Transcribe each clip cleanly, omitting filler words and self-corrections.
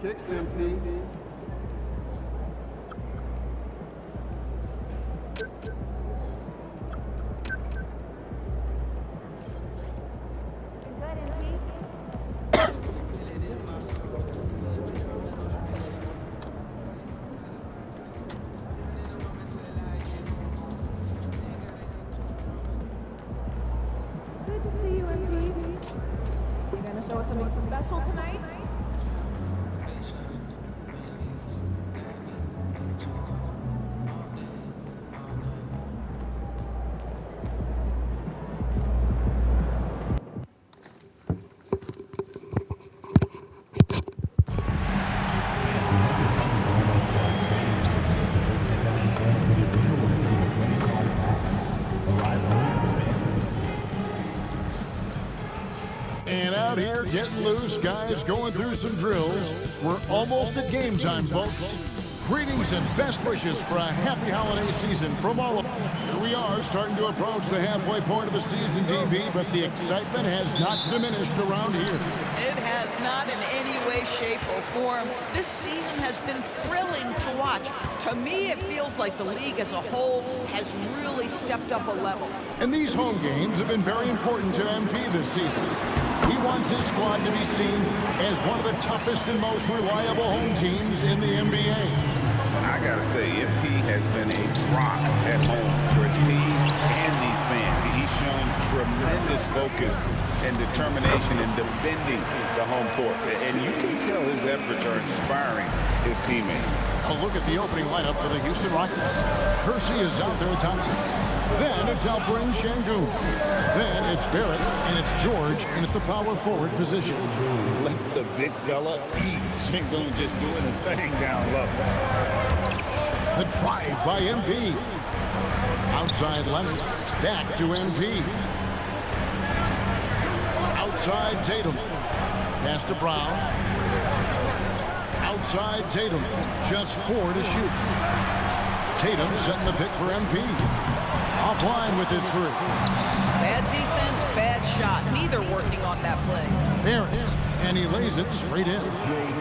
kicks, MP. Good to see you, MP. You gonna show us something special tonight? And out here getting loose, guys going through some drills. We're almost at game time, folks. Greetings and best wishes for a happy holiday season from all of us. Here we are starting to approach the halfway point of the season, DB, but the excitement has not diminished around here. It has not in any way, shape, or form. This season has been thrilling to watch. To me, it feels like the league as a whole has really stepped up a level. And these home games have been very important to MP this season. He wants his squad to be seen as one of the toughest and most reliable home teams in the NBA. I gotta say, MP has been a rock at home for his team and these fans. He's shown tremendous focus and determination in defending the home court. And you can tell his efforts are inspiring his teammates. A look at the opening lineup for the Houston Rockets. Kersey is out there with Thompson. Then it's Alperen Sengun. Then it's Barrett, and it's George in at the power forward position. Let the big fella eat. Sengun just doing his thing down low. The drive by MP. Outside Leonard. Back to MP. Outside Tatum. Pass to Brown. Outside Tatum. Just 4 to shoot. Tatum setting the pick for MP. Offline with his 3. Bad defense, bad shot. Neither working on that play. Barrett, and he lays it straight in.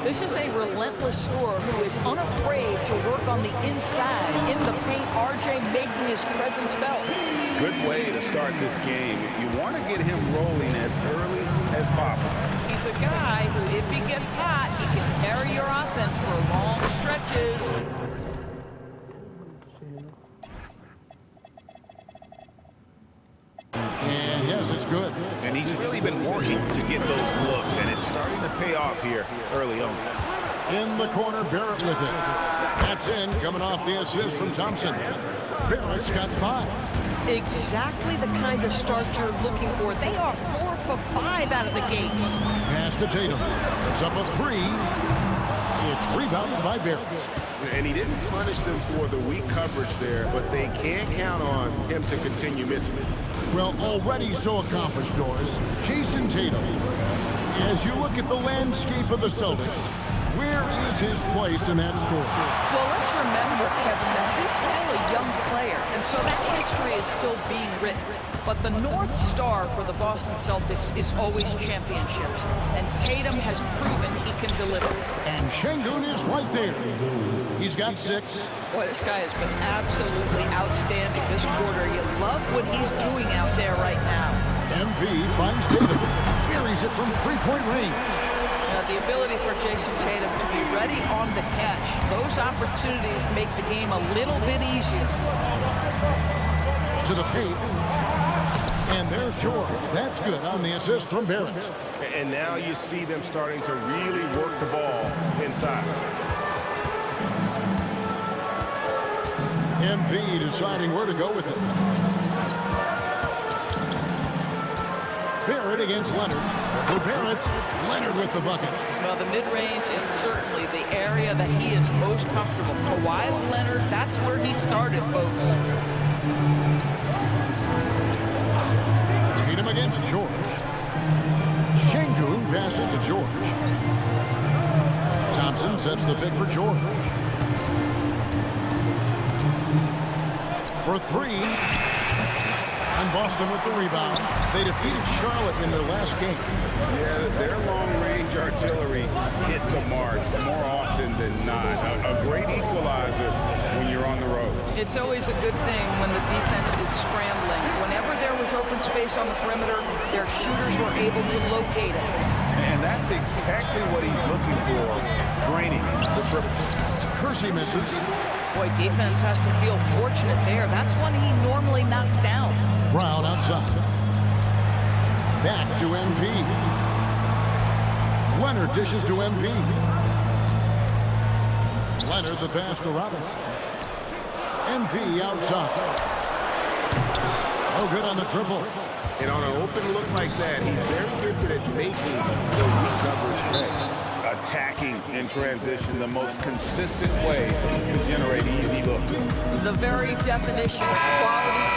This is a relentless scorer who is unafraid to work on the inside. In the paint, RJ making his presence felt. Good way to start this game. You want to get him rolling as early as possible. He's a guy who, if he gets hot, he can carry your offense for long stretches. And yes, it's good. And he's really been working to get those looks, and it's starting to pay off here early on. In the corner, Barrett with it. That's in, coming off the assist from Thompson. Barrett's got 5. Exactly the kind of start you're looking for. They are 4 for 5 out of the gates. Pass to Tatum. It's up a 3. It's rebounded by Barrett. And he didn't punish them for the weak coverage there, but they can't count on him to continue missing it. Well, already so accomplished, Doris. Jason Tatum. As you look at the landscape of the Celtics, where is his place in that story? Well, let's remember, Kevin, that he's still a young player, and so that history is still being written. But the North Star for the Boston Celtics is always championships, and Tatum has proven he can deliver. And Sengun is right there. He's got 6. Boy, this guy has been absolutely outstanding this quarter. You love what he's doing out there right now. MP finds Tatum. Buries it from 3-point range. The ability for Jason Tatum to be ready on the catch, those opportunities make the game a little bit easier. To the paint. And there's George. That's good on the assist from Barrett. And now you see them starting to really work the ball inside. MP deciding where to go with it. Barrett against Leonard. For Barrett, Leonard with the bucket. Well, the mid-range is certainly the area that he is most comfortable. Kawhi Leonard, that's where he started, folks. Tatum against George. Sengun passes to George. Thompson sets the pick for George. For 3. And Boston with the rebound. They defeated Charlotte in their last game. Yeah, their long-range artillery hit the mark more often than not. A great equalizer when you're on the road. It's always a good thing when the defense is scrambling. Whenever there was open space on the perimeter, their shooters were able to locate it. And that's exactly what he's looking for, draining the triple. Kersey misses. Boy, defense has to feel fortunate there. That's one he normally knocks down. Brown outside. Back to MP. Leonard dishes to MP. Leonard the pass to Robinson. MP outside. Oh, good on the triple. And on an open look like that, he's very gifted at making the weak coverage pay. Attacking in transition, the most consistent way to generate easy looks. The very definition of quality.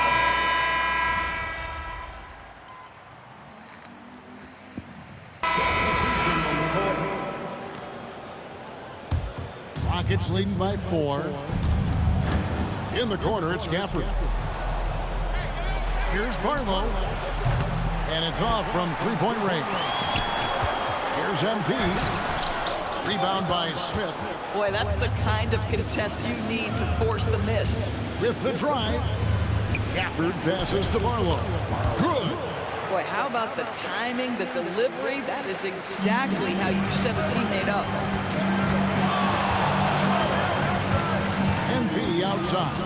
Rockets leading by 4. In the corner, it's Gafford. Here's Barlow. And it's off from three-point range. Here's MP. Rebound by Smith. Boy, that's the kind of contest you need to force the miss. With the drive. Gafford passes to Barlow. Good. Boy, how about the timing, the delivery? That is exactly how you set a teammate up. MP outside.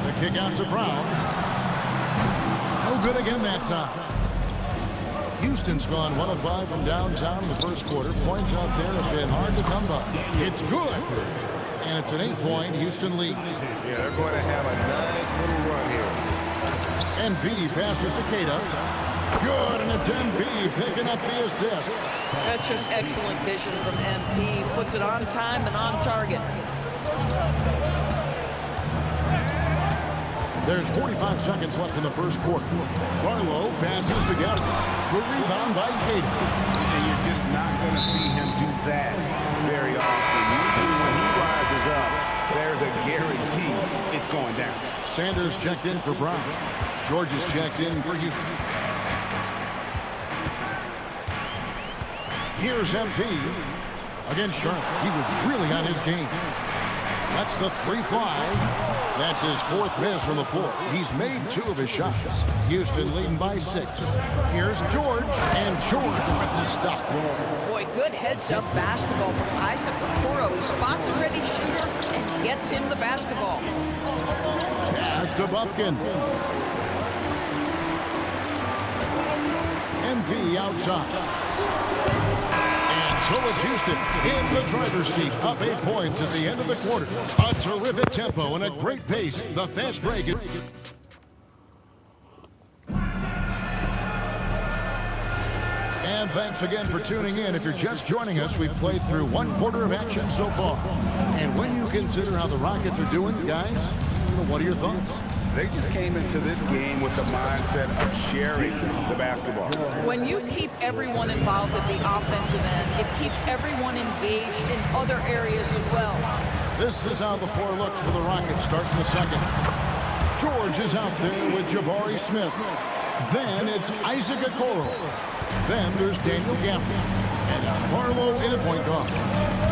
The kick out to Brown. No good again that time. Houston's gone 1 of 5 from downtown in the first quarter. Points out there have been hard to come by. It's good. And it's an 8-point Houston lead. Yeah, they're going to have a nice little run here. MP passes to Keita. Good, and it's MP picking up the assist. That's just excellent vision from MP. Puts it on time and on target. There's 45 seconds left in the first quarter. Barlow passes to Gafford. The rebound by Keita. And you're just not going to see him do that very often. Usually when he rises up, there's a guarantee it's going down. Sanders checked in for Brown. George is checked in for Houston. Here's MP against Charlotte. He was really on his game. That's the free fly. That's his 4th miss from the floor. He's made 2 of his shots. Houston leading by 6. Here's George, and George with the stuff. Boy, good heads-up basketball from Isaac Okoro. He spots a ready shooter and gets him the basketball. Pass to Bufkin. MP outside. So it's Houston in the driver's seat, up 8 points at the end of the quarter. A terrific tempo and a great pace. The fast break. And thanks again for tuning in. If you're just joining us, we've played through 1 quarter of action so far. And when you consider how the Rockets are doing, guys, what are your thoughts? They just came into this game with the mindset of sharing the basketball. When you keep everyone involved at the offensive end, it keeps everyone engaged in other areas as well. This is how the floor looks for the Rockets starting the second. George is out there with Jabari Smith. Then it's Isaac Okoro. Then there's Daniel Gafford. And it's Barlow in at point guard.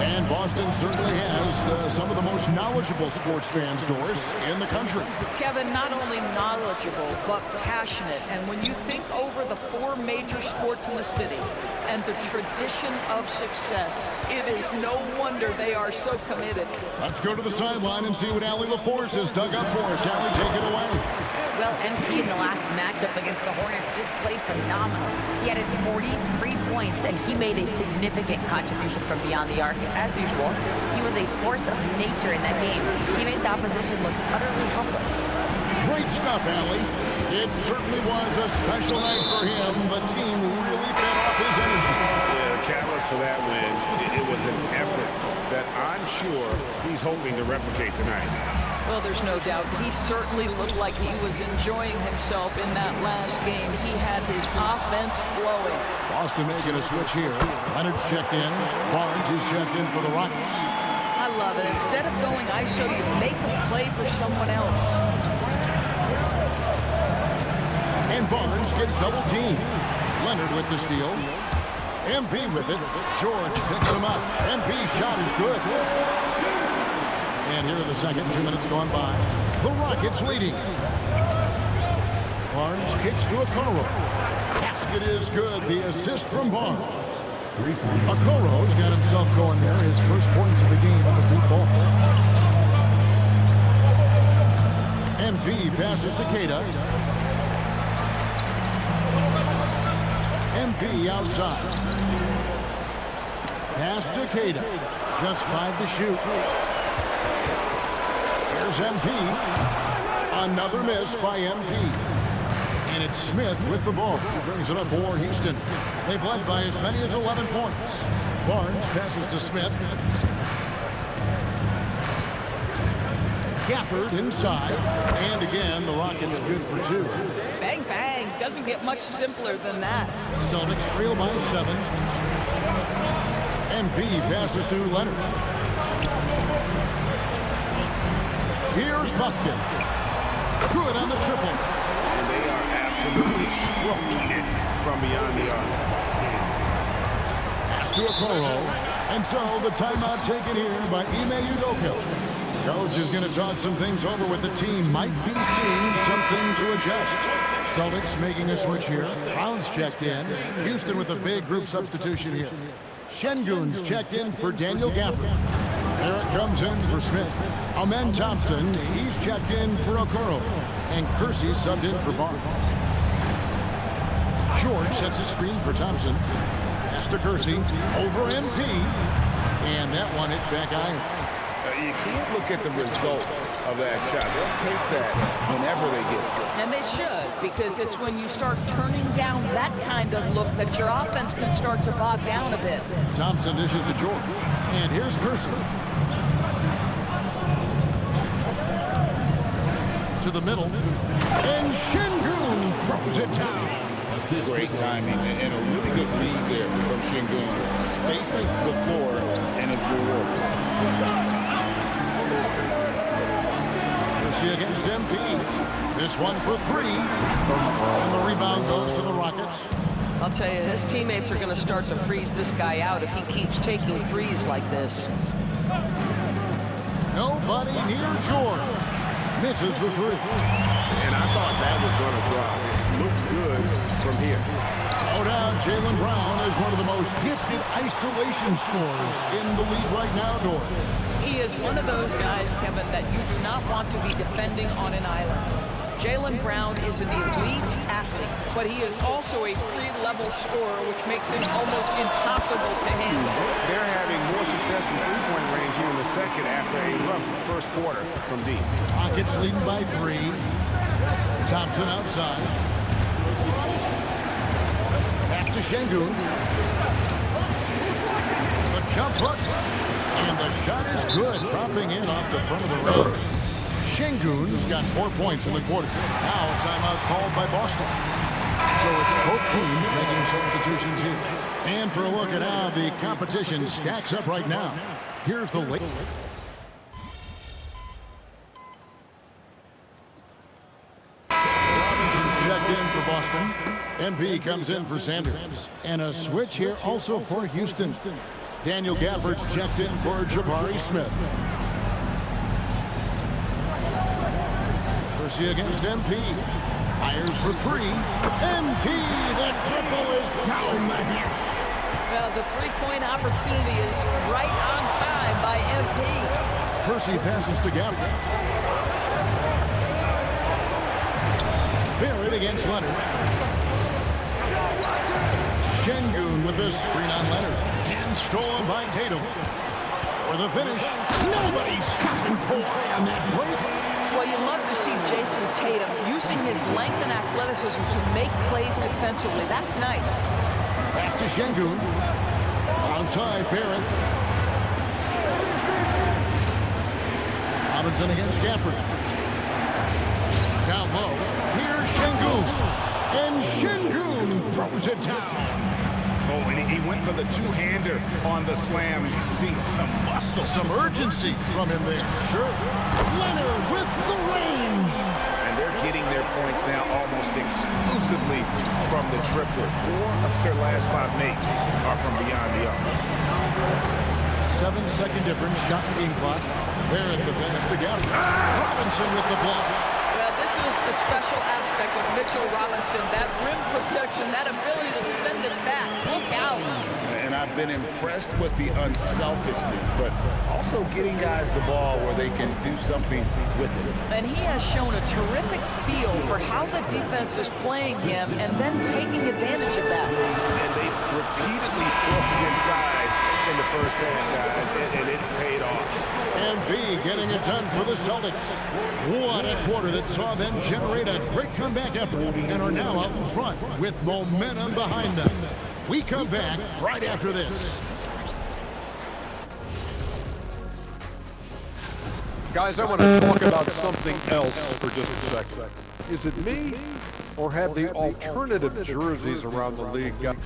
And Boston certainly has some of the most knowledgeable sports fans, Doris, in the country. Kevin, not only knowledgeable, but passionate. And when you think over the 4 major sports in the city and the tradition of success, it is no wonder they are so committed. Let's go to the sideline and see what Allie LaForce has dug up for us. Allie, take it away. Well, MP in the last matchup against the Hornets just played phenomenal. He added 43 points, and he made a significant contribution from beyond the arc. As usual, he was a force of nature in that game. He made the opposition look utterly helpless. Great stuff, Allie. It certainly was a special night for him. The team really fed off his energy. Yeah, the catalyst for that win, it was an effort that I'm sure he's hoping to replicate tonight. Well, there's no doubt. He certainly looked like he was enjoying himself in that last game. He had his offense flowing. Boston making a switch here. Leonard's checked in. Barnes is checked in for the Rockets. I love it. Instead of going ISO, you make a play for someone else. And Barnes gets double teamed. Leonard with the steal. MP with it. George picks him up. MP's shot is good. And here in the second, 2 minutes gone by. The Rockets leading. Barnes kicks to Okoro. Basket is good. The assist from Barnes. Okoro's got himself going there. His first points of the game on the deep ball. MP passes to Keita. MP outside. Pass to Keita. Just 5 to shoot. Here's MP. Another miss by MP. And it's Smith with the ball. He brings it up for Houston. They've led by as many as 11 points. Barnes passes to Smith. Gafford inside. And again, the Rockets good for 2. Bang, bang. Doesn't get much simpler than that. Celtics trail by 7. MP passes to Leonard. Here's Buffkin. Good on the triple. And they are absolutely stroking it from beyond the arc. Pass to Okoro. And so the timeout taken here by Ime Udoka. Coach is going to talk some things over with the team. Might be seeing something to adjust. Celtics making a switch here. Brown's checked in. Houston with a big group substitution here. Şengün's checked in for Daniel Gafford. Barrett comes in for Smith. Amen Thompson, he's checked in for Okoro. And Kersey subbed in for Barnes. George sets a screen for Thompson. Pass to Kersey. Over MP. And that one hits back iron. You can't look at the result of that shot. They'll take that whenever they get it. And they should, because it's when you start turning down that kind of look that your offense can start to bog down a bit. Thompson dishes to George. And here's Kersey. To the middle. And Şengün throws it down. Great timing and a really good read there from Şengün. Spaces the floor and is rewarded. Kersey against MP. This one for 3. And the rebound goes to the Rockets. I'll tell you, his teammates are going to start to freeze this guy out if he keeps taking threes like this. Nobody near George. Misses the 3. And I thought that was going to drop. It looked good from here. Oh, down, Jaylen Brown is one of the most gifted isolation scorers in the league right now, Doris. He is one of those guys, Kevin, that you do not want to be defending on an island. Jaylen Brown is an elite athlete, but he is also a 3-level scorer, which makes him almost impossible to handle. They're having more success from three-point range here in the second after a rough first quarter from deep. Rockets leading by 3. Thompson outside. Pass to Şengün. The jump hook. And the shot is good. Dropping in off the front of the rim. Şengün's got 4 points in the quarter. Now a timeout called by Boston. So it's both teams making substitutions here. And for a look at how the competition stacks up right now, here's the late. Robinson's checked in for Boston. MP comes in for Sanders. And a switch here also for Houston. Daniel Gafford's checked in for Jabari Smith. Kersey against MP. Fires for 3. MP, the triple is down the hatch. Well, the three-point opportunity is right on time by MP. Kersey passes to Gafford. Barrett against Leonard. Şengün with this screen on Leonard. And stolen by Tatum. For the finish, nobody's stopping Kawhi on that break. Well, you love to see Jason Tatum using his length and athleticism to make plays defensively. That's nice. Pass to Şengün. Outside, Barrett. Robinson against Gafford. Down low. Here's Şengün. And Şengün throws it down. Oh, and he went for the two-hander on the slam. See some muscle. Some urgency from him there. Sure. Leonard with the range. And they're getting their points now almost exclusively from the triplet. 4 of their last 5 makes are from beyond the arc. 7-second difference, shot game clock. Barrett the pass to Gaffney. Robinson with the block. Well, this is the special aspect of Mitchell Robinson, that rim protection, that ability to send it back. Look out. And I've been impressed with the unselfishness, but also getting guys the ball where they can do something with it. And he has shown a terrific feel for how the defense is playing him and then taking advantage of that. And they've repeatedly poked inside in the first half, guys, and it's paid off. And B getting it done for the Celtics. What a quarter that saw them generate a great comeback effort and are now out in front with momentum behind them. We come back right after this. Guys, I want to talk about something else for just a second. Is it me, or have the alternative jerseys around the league got...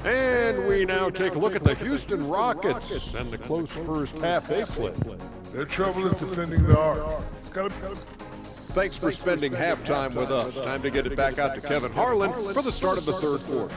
And we now take a look at the Houston Rockets and the close first half they played. Their trouble is defending the arc. Thanks for spending halftime with us. Time to get it back out to Kevin Harlan for the start of the third quarter.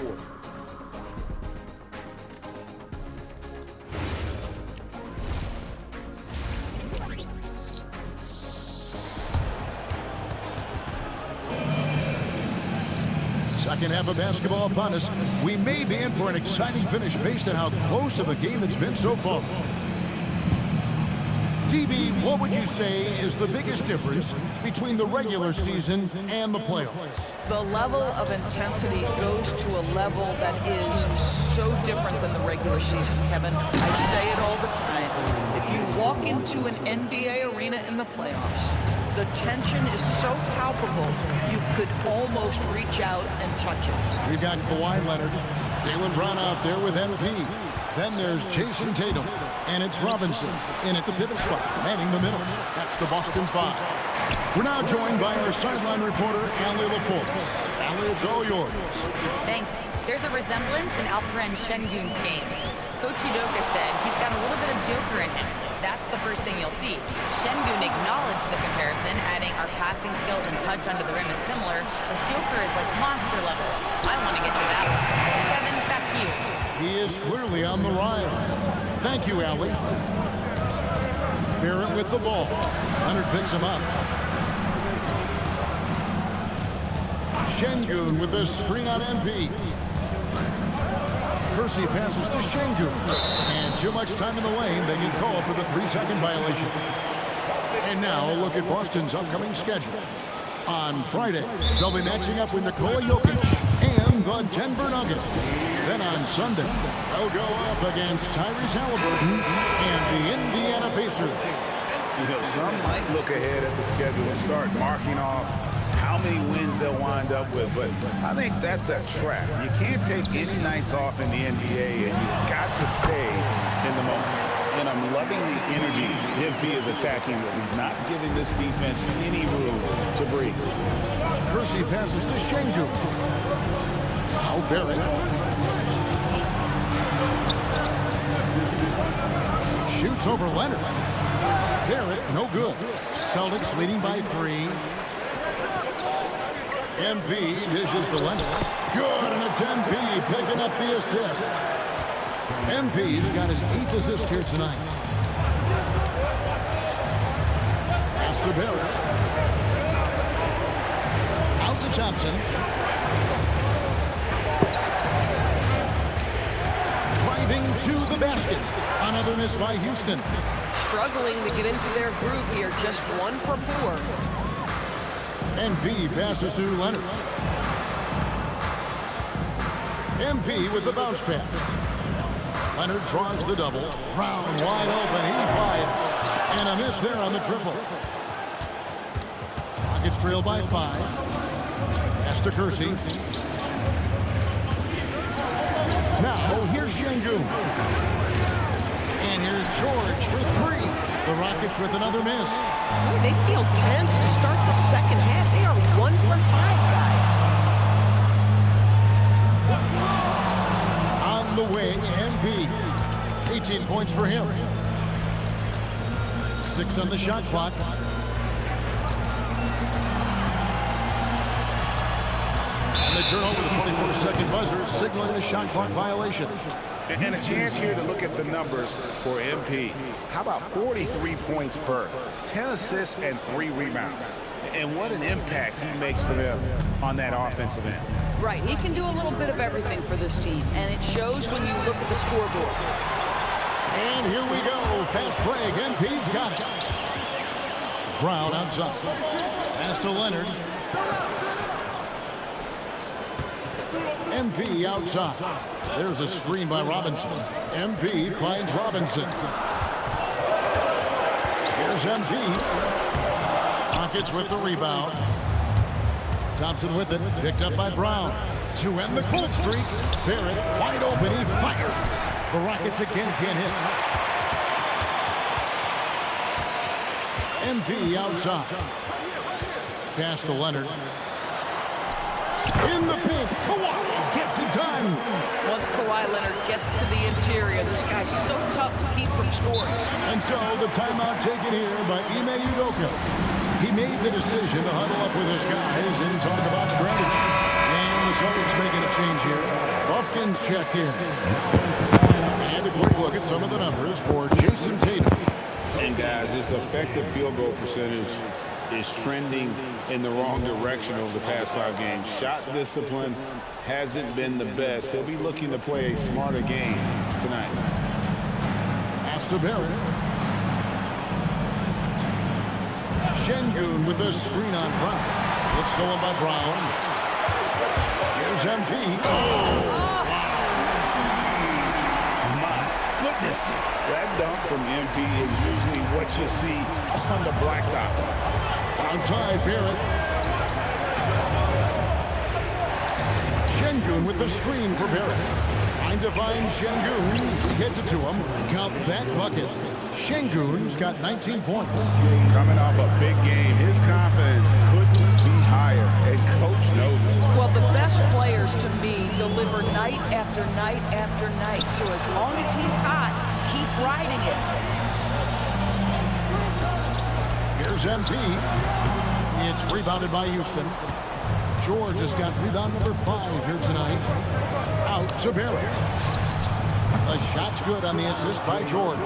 Second half of basketball upon us. We may be in for an exciting finish based on how close of a game it's been so far. DB, what would you say is the biggest difference between the regular season and the playoffs? The level of intensity goes to a level that is so different than the regular season, Kevin. I say it all the time. If you walk into an NBA arena in the playoffs, the tension is so palpable, you could almost reach out and touch it. We've got Kawhi Leonard, Jaylen Brown out there with MP. Then there's Jason Tatum, and it's Robinson in at the pivot spot, manning the middle. That's the Boston Five. We're now joined by our sideline reporter, Allie LaForce. Allie, it's all yours. Thanks. There's a resemblance in Alperen Şengün's game. Coach Udoka said he's got a little bit of Joker in him. That's the first thing you'll see. Şengün acknowledged the comparison, adding our passing skills and touch under the rim is similar, but Joker is like monster level. I want to get to that one. Kevin, back to you. He is clearly on the rise. Thank you, Allie. Barrett with the ball. Leonard picks him up. Şengün with the screen on MP. Kersey passes to Şengün. And too much time in the lane. They get called for the 3-second violation. And now a look at Boston's upcoming schedule. On Friday, they'll be matching up with Nikola Jokic and the Denver Nuggets. Then on Sunday, they'll go up against Tyrese Halliburton and the Indiana Pacers. You know, some might look ahead at the schedule and start marking off how many wins they'll wind up with, but I think that's a trap. You can't take any nights off in the NBA, and you've got to stay in the moment. And I'm loving the energy MP is attacking with. He's not giving this defense any room to breathe. Kersey passes to Şengün. Now Barrett. Shoots over Leonard. Barrett, no good. Celtics leading by 3. MP dishes to Leonard. Good, and it's MP picking up the assist. MP's got his 8th assist here tonight. Pass to Barrett. Out to Thompson. Driving to the basket. Another miss by Houston. Struggling to get into their groove here, just 1 for 4. MP passes to Leonard. MP with the bounce pass. Leonard draws the double. Brown wide open. He fires. And a miss there on the triple. Rockets trail by 5. Pass to Kersey. Now here's Şengün. And here's George for 3. The Rockets with another miss. Boy, they feel tense to start the second half. They are 1 for 5, guys. On the wing, MP. 18 points for him. 6 on the shot clock. And they turn over the 24-second buzzer, signaling the shot clock violation. And a chance here to look at the numbers for MP. How about 43 points per, 10 assists, and 3 rebounds? And what an impact he makes for them on that offensive end. Right, he can do a little bit of everything for this team, and it shows when you look at the scoreboard. And here we go. Fast break. MP's got it. Brown outside. Pass to Leonard. MP outside. There's a screen by Robinson. MP finds Robinson. Here's MP. Rockets with the rebound. Thompson with it. Picked up by Brown. To end the cold streak. Barrett wide open. He fires. The Rockets again can't hit. MP outside. Pass to Leonard. In the paint. Kawhi gets it done. Once Kawhi Leonard gets to the interior, this guy's so tough to keep from scoring. And so the timeout taken here by Ime Udoka. He made the decision to huddle up with his guys and talk about strategy. And the Celtics making a change here. Buffkin's checked in. And a quick look at some of the numbers for Jason Tatum. And guys, his effective field goal percentage is trending in the wrong direction over the past 5 games. Shot discipline hasn't been the best. He'll be looking to play a smarter game tonight. Pass to Barrett. Şengün with a screen on Brown. It's stolen by Brown. Here's MP. My goodness. That dunk from MP is usually what you see on the blacktop. Outside Barrett. Şengün with the screen for Barrett. Trying to find Şengün. He gets it to him. Count that bucket. Şengün's got 19 points. Coming off a big game, his confidence couldn't be higher, and coach knows it. Well, the best players to me deliver night after night after night. So as long as he's hot, keep riding it. Here's MP. It's rebounded by Houston. George has got rebound number 5 here tonight. Out to Barrett. The shot's good on the assist by George.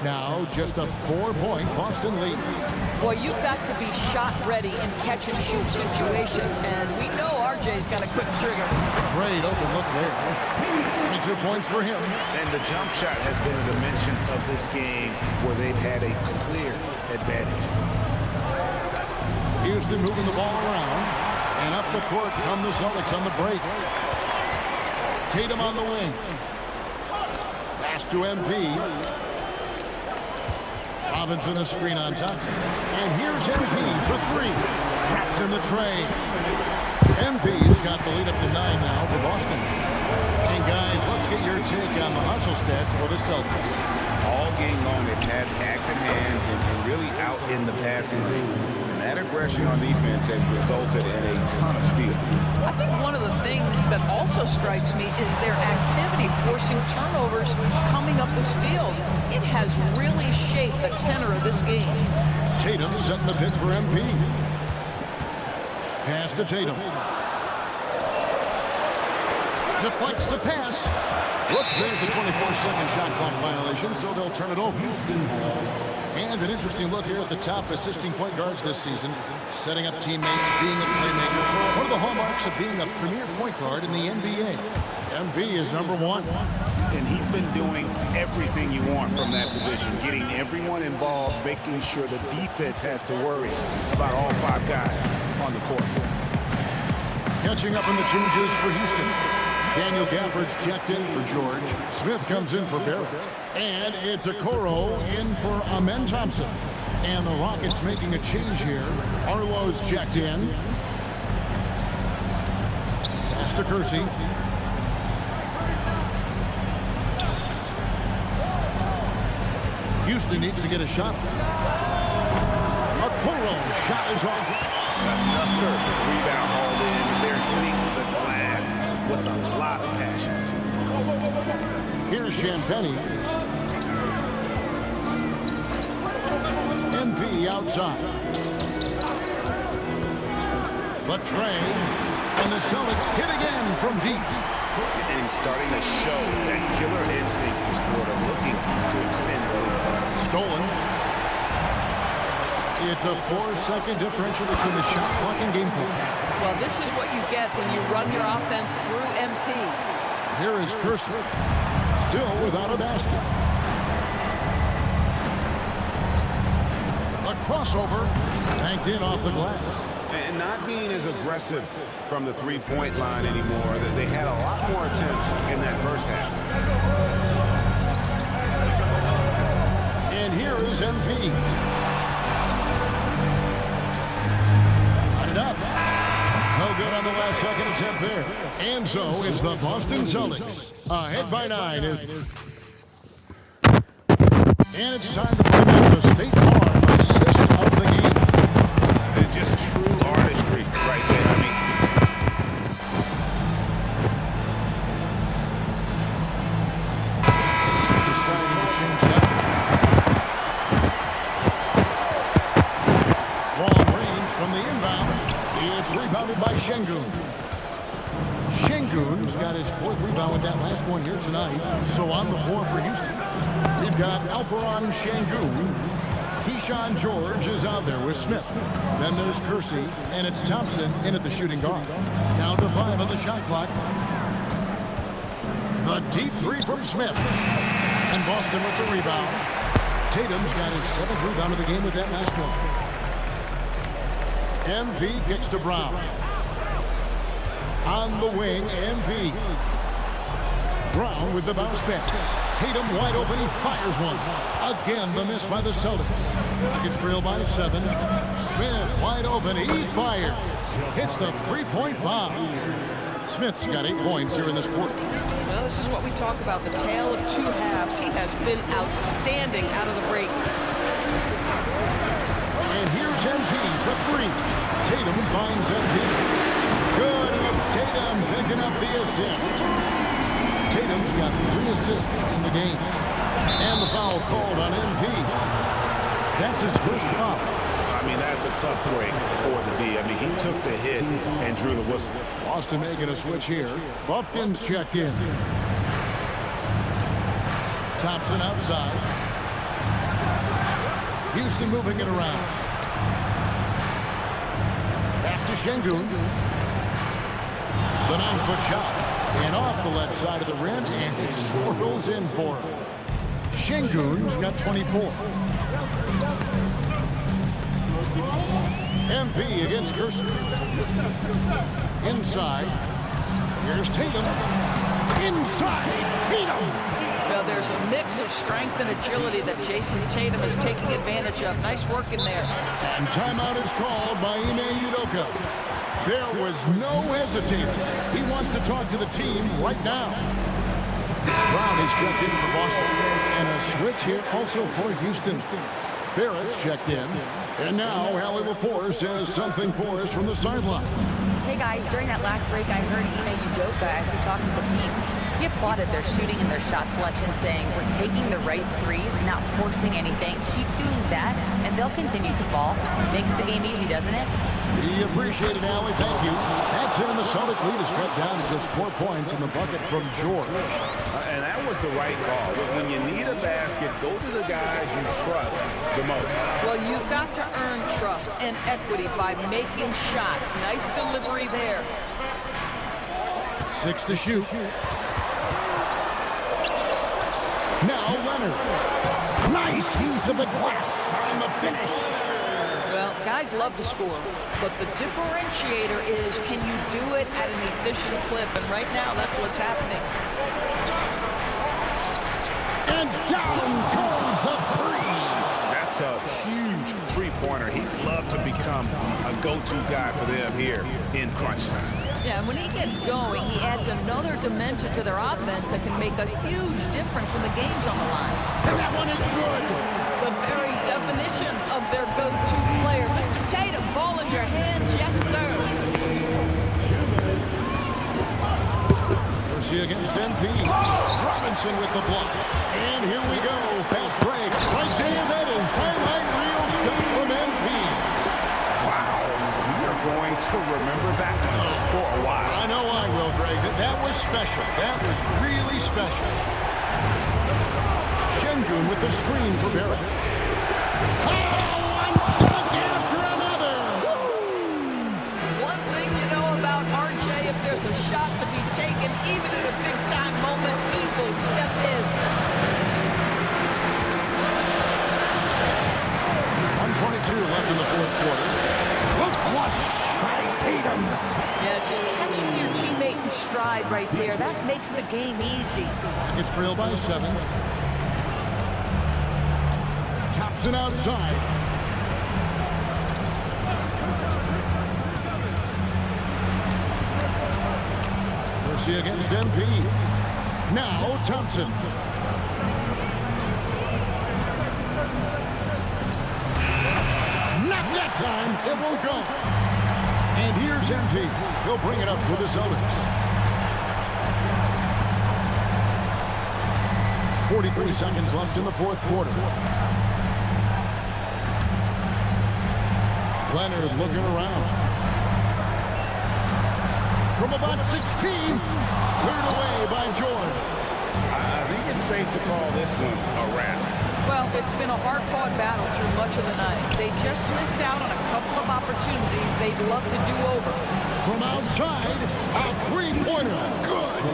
Now just a 4-point Boston lead. Boy, you've got to be shot ready in catch-and-shoot situations, and we know RJ's got a quick trigger. Great open look there. 22 points for him. And the jump shot has been a dimension of this game where they've had a clear advantage. Houston moving the ball around. And up the court come the Celtics on the break. Tatum on the wing. Pass to MP. Robinson a screen on Thompson. And here's MP for 3. Traps in the tray. MP's got the lead up to 9 now for Boston. And guys, let's get your take on the hustle stats for the Celtics. All game long, they've had active hands and really out in the passing lanes. And that aggression on defense has resulted in a ton of steals. I think one of the things that also strikes me is their activity forcing turnovers, coming up with steals. It has really shaped the tenor of this game. Tatum setting the pick for MP. Pass to Tatum. Deflects the pass. Whoops, there's the 24-second shot clock violation, so they'll turn it over. And an interesting look here at the top assisting point guards this season. Setting up teammates, being a playmaker. One of the hallmarks of being a premier point guard in the NBA. MP is number 1. And he's been doing everything you want from that position, getting everyone involved, making sure the defense has to worry about all 5 guys on the court. Catching up in the changes for Houston. Daniel Gafford's checked in for George. Smith comes in for Barrett. And it's Okoro in for Amen Thompson. And the Rockets making a change here. Arlo's checked in. Pass to Kersey. Houston needs to get a shot. Okoro shot is off. Another rebound hauled in. They're hitting the glass with a lot of passion. Here's Champagnie. MP outside. Latrey And the Celtics hit again from deep. And he's starting to show that killer instinct this quarter, looking to extend the lead. Stolen. It's a 4-second differential between the shot clock and game clock. Well, this is what you get when you run your offense through MP. Here is Kersey, still without a basket. A crossover, banked in off the glass. And not being as aggressive from the three-point line anymore. They had a lot more attempts in that first half. And here is MP. Got it up. No good on the last second attempt there. And so it's the Boston Celtics ahead by 9. And it's time to bring up the State Farm assist of the game. And just true artistry right there. I mean, deciding to change it up. Long range from the inbound. It's rebounded by Şengün. Şengün's got his 4th rebound with that last one here tonight. So on the floor for Houston, we've got Alperen Şengün. Keyshawn George is out there with Smith. Then there's Kersey, and it's Thompson in at the shooting guard. Down to 5 on the shot clock. The deep 3 from Smith. And Boston with the rebound. Tatum's got his 7th rebound of the game with that last one. MP kicks to Brown. On the wing, MP. Brown with the bounce back. Tatum wide open, he fires one. Again, the miss by the Celtics. Rockets trail by 7. Smith wide open, he fires. Hits the three-point bomb. Smith's got 8 points here in this quarter. Well, this is what we talk about, the tale of 2 halves. He has been outstanding out of the break. And here's MP for 3. Tatum finds MP. Good, it's Tatum picking up the assist. Tatum's got 3 assists in the game. And the foul called on MP. That's his first foul. I mean, that's a tough break for the D. I mean, he took the hit and drew the whistle. Boston making a switch here. Buffkin's checked in. Thompson outside. Houston moving it around. Pass to Şengün. The 9-foot shot. And off the left side of the rim, and it swirls in for him. Şengün's got 24. MP against Kersey. Inside. Here's Tatum. Inside. Tatum. Well, there's a mix of strength and agility that Jason Tatum is taking advantage of. Nice work in there. And timeout is called by Ime Udoka. There was no hesitating. He wants to talk to the team right now. Brown is checked in for Boston. And a switch here also for Houston. Barrett's checked in. And now Hallie LaForce has something for us from the sideline. Hey guys, during that last break, I heard Ime Udoka as he talked to the team. He applauded their shooting and their shot selection, saying, "We're taking the right threes, not forcing anything. Keep doing that, and they'll continue to fall." Makes the game easy, doesn't it? We appreciate it, Allie. Thank you. That's it, and the Celtic lead is cut down to just 4 points in the bucket from George. And that was the right call. When you need a basket, go to the guys you trust the most. Well, you've got to earn trust and equity by making shots. Nice delivery there. 6 to shoot. Now Leonard. Nice use of the glass on the finish. Well, guys love to score, but the differentiator is, can you do it at an efficient clip? And right now, that's what's happening. And down goes the 3. That's a huge three-pointer. He'd love to become a go-to guy for them here in crunch time. Yeah, and when he gets going, he adds another dimension to their offense that can make a huge difference when the game's on the line. And that one is good. The very definition of their go-to player. Mr. Tatum, ball in your hands, yes, sir. Kersey against MP. Robinson with the block. And here we go. Fast break. Right there, that is highlight reel stuff from MP. Wow. We are going to remember that one for a while. special. That was really special. Şengün with the screen for Barrett. Oh, one dunk after another. One thing you know about RJ, if there's a shot to be taken, even in a big-time moment, he will step in. 1:22 left in the fourth quarter. Flush by Tatum. Yeah, just catching your teammate in stride right there, that makes the game easy. It's trailed by 7. Thompson outside. Mercy against MP. Now Thompson. Not that time. It won't go. And here's MP. He'll bring it up for the Celtics. 43 seconds left in the fourth quarter. Leonard looking around. From about 16. Cleared away by George. I think it's safe to call this one a wrap. Well, it's been a hard-fought battle through much of the night. They just missed out on a couple of opportunities they'd love to do over. From outside, a three-pointer. Good.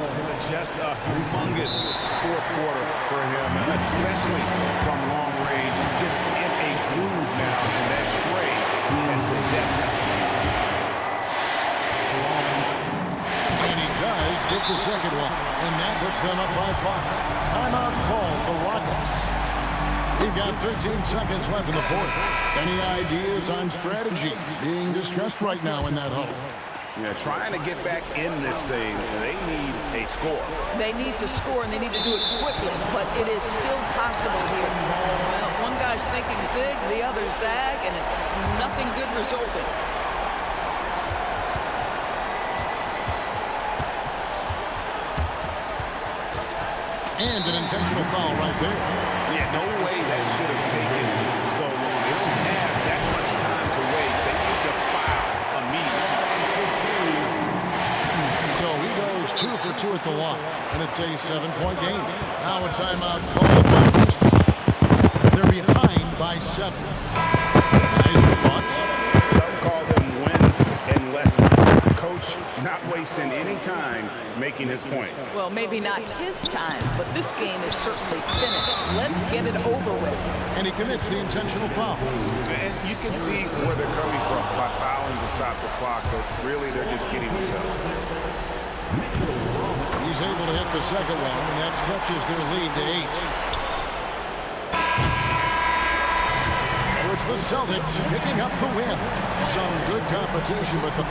Just a humongous fourth quarter for him, especially from long range. Just in a groove now, and that trade has been definitely. And he does get the second one, and that puts them up by 5. Timeout called the Rockets. We've got 13 seconds left in the fourth. Any ideas on strategy being discussed right now in that huddle? Yeah, trying to get back in this thing, they need a score. They need to score, and they need to do it quickly, but it is still possible here. Well, one guy's thinking zig, the other zag, and it's nothing good resulting. And an intentional foul right there. Yeah, no way that should have taken so long. They don't have that much time to waste. They need to foul immediately. So he goes 2 for 2 at the line, and it's a 7-point game. Now a timeout called by Houston. They're behind by 7. Guys, your thoughts? Some call them wins and lessons. Coach not wasting any time making his point. Well, maybe not his time, but this game is certainly finished. Let's get it over with. And he commits the intentional foul. And you can see where they're coming from by fouling to stop the clock, but really they're just kidding themselves. He's able to hit the second one, and that stretches their lead to 8. So it's the Celtics picking up the win. Some good competition, but the